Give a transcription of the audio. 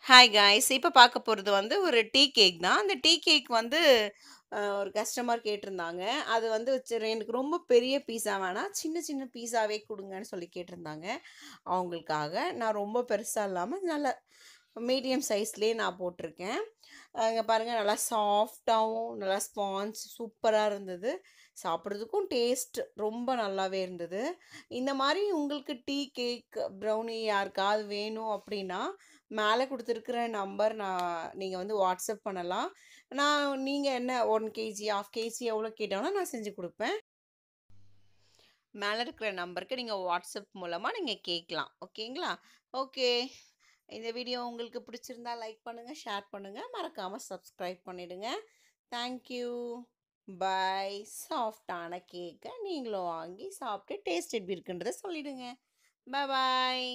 Hi guys! இப்ப பார்க்க போறது வந்து ஒரு டீ கேக் தான். அந்த டீ கேக் வந்து ஒரு கஸ்டமர் கேட்டிருந்தாங்க. அது வந்து சரி எனக்கு ரொம்ப பெரிய பீஸா வேணாம். சின்ன சின்ன பீஸாவே குடுங்கன்னு சொல்லி கேட்டிருந்தாங்க. அவங்களுக்காக நான் ரொம்ப பெருசா இல்லாம நல்ல மீடியம் சைஸ்லயே நான் போட்டிருக்கேன். இங்க பாருங்க நல்லா சாஃப்ட்டாவும், நல்லா ஸ்பாஞ்ச் சூப்பரா இருந்தது. சாப்பிடுறதுக்கும் டேஸ்ட் ரொம்ப நல்லாவே இருந்தது. இந்த மாரி உங்களுக்கு டீ கேக், ப்ரௌனி யாருக்காவது வேணும் அப்படின்னா, மேல குடுத்துருக்கிற நம்பர் நீங்க வந்து வாட்ஸ்அப் பண்ணலாம். நீங்க என்ன 1 கேஜி, 1/2 கேஜி எவ்வளோ கேட்டாலும் நான் செஞ்சு குடுப்பேன். மேல இருக்கிற நம்பருக்கு நீங்க வாட்ஸ்அப் மூலமா நீங்க கேட்கலாம். ஓகேங்களா? ஓகே. இந்த வீடியோ உங்களுக்கு பிடிச்சிருந்தா லைக் பண்ணுங்க, ஷேர் பண்ணுங்க. மறக்காம சப்ஸ்கிரைப் பண்ணிடுங்க. Thank you. பை. சாஃப்ட்டான கேக்க நீங்களும் வாங்கி சாப்பிட்டு டேஸ்ட் எப்படி இருக்குன்றத சொல்லிடுங்க. பாய்.